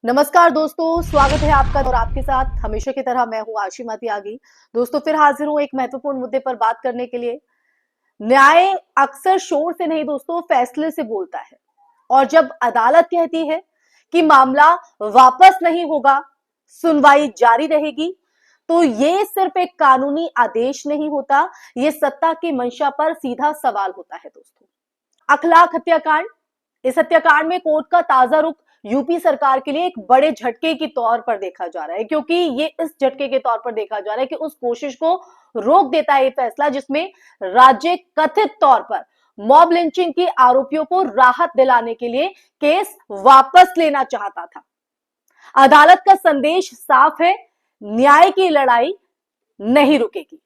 नमस्कार दोस्तों, स्वागत है आपका और आपके साथ हमेशा की तरह मैं हूं आशिमा त्यागी। दोस्तों फिर हाजिर हूं एक महत्वपूर्ण मुद्दे पर बात करने के लिए। न्याय अक्सर शोर से नहीं दोस्तों, फैसले से बोलता है। और जब अदालत कहती है कि मामला वापस नहीं होगा, सुनवाई जारी रहेगी, तो ये सिर्फ एक कानूनी आदेश नहीं होता, ये सत्ता की मंशा पर सीधा सवाल होता है दोस्तों। अखलाक हत्याकांड, इस हत्याकांड में कोर्ट का ताजा रुख यूपी सरकार के लिए एक बड़े झटके के तौर पर देखा जा रहा है, क्योंकि ये इस झटके के तौर पर देखा जा रहा है कि उस कोशिश को रोक देता है ये फैसला जिसमें राज्य कथित तौर पर मॉब लिंचिंग के आरोपियों को राहत दिलाने के लिए केस वापस लेना चाहता था। अदालत का संदेश साफ है, न्याय की लड़ाई नहीं रुकेगी।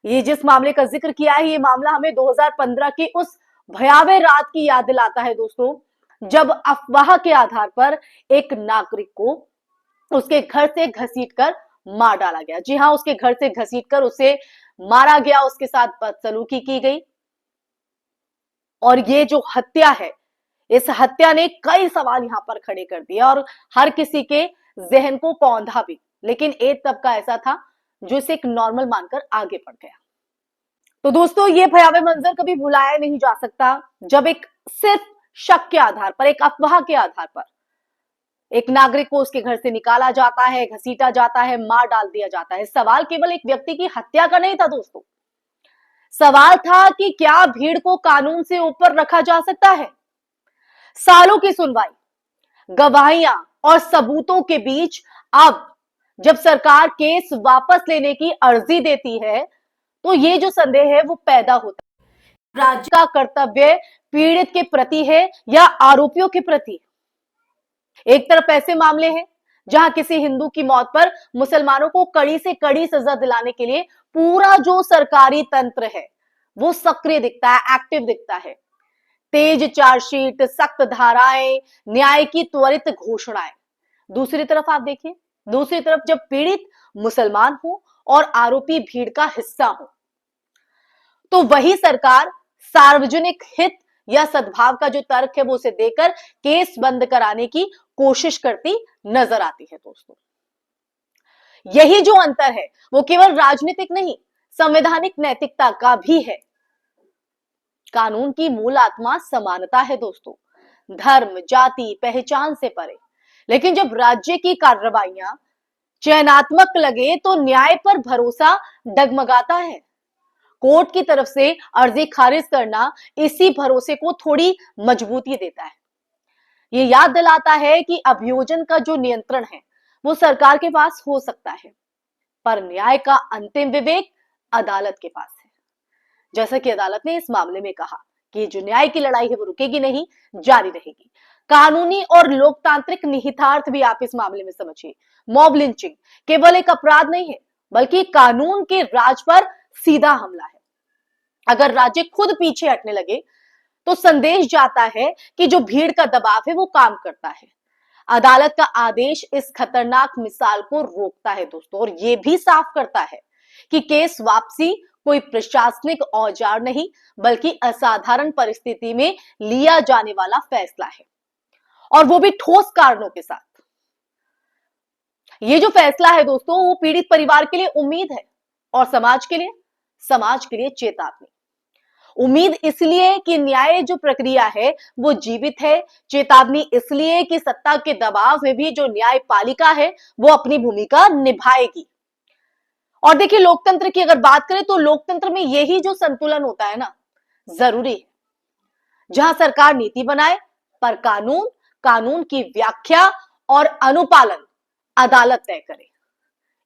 ये जिस मामले का जिक्र किया है, ये मामला हमें 2015 की उस भयावह रात की याद दिलाता है दोस्तों, जब अफवाह के आधार पर एक नागरिक को उसके घर से घसीटकर मार डाला गया। जी हां, उसके घर से घसीटकर उसे मारा गया, उसके साथ बदसलूकी की गई। और ये जो हत्या है, इस हत्या ने कई सवाल यहां पर खड़े कर दिए और हर किसी के जहन को कौंधा भी। लेकिन एक तबका ऐसा था जो इसे एक नॉर्मल मानकर आगे बढ़ गया। तो दोस्तों ये भयावह मंजर कभी भुलाया नहीं जा सकता, जब एक सिर्फ शक के आधार पर, एक अफवाह के आधार पर एक नागरिक को उसके घर से निकाला जाता है, घसीटा जाता है, मार डाल दिया जाता है। सवाल केवल एक व्यक्ति की हत्या का नहीं था दोस्तों, सवाल था कि क्या भीड़ को कानून से ऊपर रखा जा सकता है। सालों की सुनवाई, गवाहियां और सबूतों के बीच अब जब सरकार केस वापस लेने की अर्जी देती है, तो ये जो संदेह है वो पैदा होता है, राज्य का कर्तव्य पीड़ित के प्रति है या आरोपियों के प्रति। एक तरफ ऐसे मामले हैं जहां किसी हिंदू की मौत पर मुसलमानों को कड़ी से कड़ी सजा दिलाने के लिए पूरा जो सरकारी तंत्र है वो सक्रिय दिखता है, एक्टिव दिखता है। तेज चार्जशीट, सख्त धाराएं, न्याय की त्वरित घोषणाएं। दूसरी तरफ आप देखिए, दूसरी तरफ जब पीड़ित मुसलमान हो और आरोपी भीड़ का हिस्सा हो, तो वही सरकार सार्वजनिक हित या सद्भाव का जो तर्क है वो उसे देकर केस बंद कराने की कोशिश करती नजर आती है दोस्तों। यही जो अंतर है वो केवल राजनीतिक नहीं, संवैधानिक नैतिकता का भी है। कानून की मूल आत्मा समानता है दोस्तों, धर्म, जाति, पहचान से परे। लेकिन जब राज्य की कार्रवाइयां चयनात्मक लगे तो न्याय पर भरोसा डगमगाता है। कोर्ट की तरफ से अर्जी खारिज करना इसी भरोसे को थोड़ी मजबूती देता है। ये याद दिलाता है कि अभियोजन का जो नियंत्रण है वो सरकार के पास हो सकता है, पर न्याय का अंतिम विवेक अदालत के पास है। जैसा कि अदालत ने इस मामले में कहा कि जो न्याय की लड़ाई है वो रुकेगी नहीं, जारी रहेगी। कानूनी और लोकतांत्रिक निहितार्थ भी आप इस मामले में समझिए। मॉब लिंचिंग केवल एक अपराध नहीं है, बल्कि कानून के राज पर सीधा हमला है। अगर राज्य खुद पीछे हटने लगे तो संदेश जाता है कि जो भीड़ का दबाव है वो काम करता है। अदालत का आदेश इस खतरनाक मिसाल को रोकता है दोस्तों, और ये भी साफ करता है कि केस वापसी कोई प्रशासनिक औजार नहीं, बल्कि असाधारण परिस्थिति में लिया जाने वाला फैसला है, और वो भी ठोस कारणों के साथ। ये जो फैसला है दोस्तों वो पीड़ित परिवार के लिए उम्मीद है, और समाज के लिए चेतावनी। उम्मीद इसलिए कि न्याय जो प्रक्रिया है वो जीवित है, चेतावनी इसलिए कि सत्ता के दबाव में भी जो न्यायपालिका है वो अपनी भूमिका निभाएगी। और देखिए, लोकतंत्र की अगर बात करें तो लोकतंत्र में यही जो संतुलन होता है ना, जरूरी है। जहां सरकार नीति बनाए, पर कानून की व्याख्या और अनुपालन अदालत तय करे।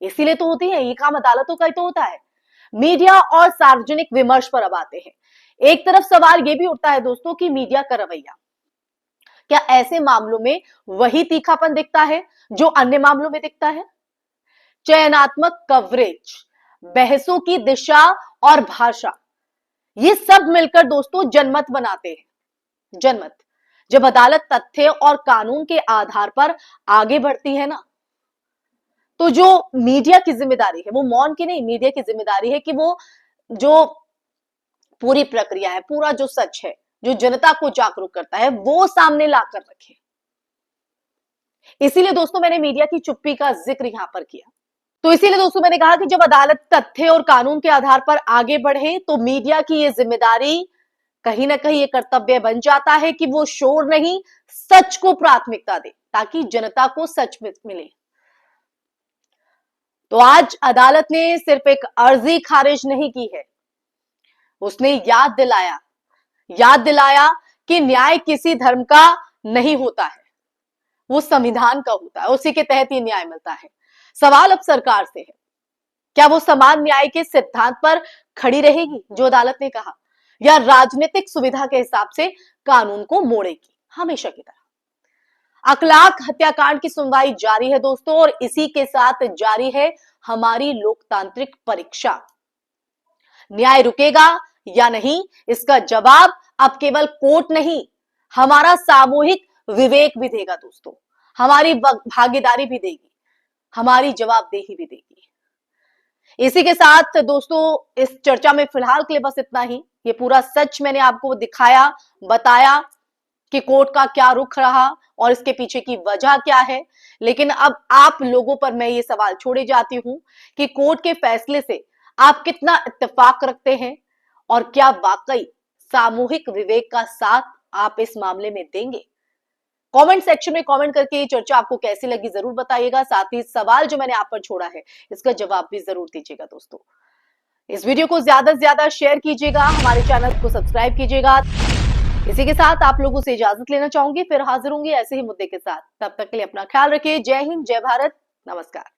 इसीलिए तो होती है, ये काम अदालतों का ही तो होता है। मीडिया और सार्वजनिक विमर्श पर अब आते हैं। एक तरफ सवाल यह भी उठता है दोस्तों कि मीडिया का रवैया, क्या ऐसे मामलों में वही तीखापन दिखता है जो अन्य मामलों में दिखता है? चयनात्मक कवरेज, बहसों की दिशा और भाषा, ये सब मिलकर दोस्तों जनमत बनाते हैं। जनमत, जब अदालत तथ्य और कानून के आधार पर आगे बढ़ती है ना, तो जो मीडिया की जिम्मेदारी है वो मौन की नहीं, मीडिया की जिम्मेदारी है कि वो जो पूरी प्रक्रिया है, पूरा जो सच है, जो जनता को जागरूक करता है, वो सामने लाकर रखे। इसीलिए दोस्तों मैंने मीडिया की चुप्पी का जिक्र यहां पर किया। तो इसीलिए दोस्तों मैंने कहा कि जब अदालत तथ्य और कानून के आधार पर आगे बढ़े तो मीडिया की यह जिम्मेदारी कहीं ना कहीं ये कर्तव्य बन जाता है कि वो शोर नहीं, सच को प्राथमिकता दे ताकि जनता को सच मिले। तो आज अदालत ने सिर्फ एक अर्जी खारिज नहीं की है, उसने याद दिलाया कि न्याय किसी धर्म का नहीं होता है, वो संविधान का होता है, उसी के तहत ही न्याय मिलता है। सवाल अब सरकार से है, क्या वो समान न्याय के सिद्धांत पर खड़ी रहेगी जो अदालत ने कहा, या राजनीतिक सुविधा के हिसाब से कानून को मोड़ेगी हमेशा की तरह। अखलाक हत्याकांड की सुनवाई जारी है दोस्तों, और इसी के साथ जारी है हमारी लोकतांत्रिक परीक्षा। न्याय रुकेगा या नहीं, इसका जवाब अब केवल कोर्ट नहीं, हमारा सामूहिक विवेक भी देगा दोस्तों, हमारी भागीदारी भी देगी, हमारी जवाबदेही भी देगी। इसी के साथ दोस्तों इस चर्चा में फिलहाल के लिए बस इतना ही। ये पूरा सच मैंने आपको दिखाया, बताया कि कोर्ट का क्या रुख रहा और इसके पीछे की वजह क्या है। लेकिन अब आप लोगों पर मैं ये सवाल छोड़े जाती हूं कि कोर्ट के फैसले से आप कितना इत्तेफाक रखते हैं और क्या वाकई सामूहिक विवेक का साथ आप इस मामले में देंगे। कमेंट सेक्शन में कमेंट करके ये चर्चा आपको कैसी लगी जरूर बताइएगा। साथ ही सवाल जो मैंने आप पर छोड़ा है इसका जवाब भी जरूर दीजिएगा दोस्तों। इस वीडियो को ज्यादा से ज्यादा शेयर कीजिएगा, हमारे चैनल को सब्सक्राइब कीजिएगा। इसी के साथ आप लोगों से इजाजत लेना चाहूंगी, फिर हाजिर होंगी ऐसे ही मुद्दे के साथ। तब तक के लिए अपना ख्याल रखिए। जय हिंद, जय भारत, नमस्कार।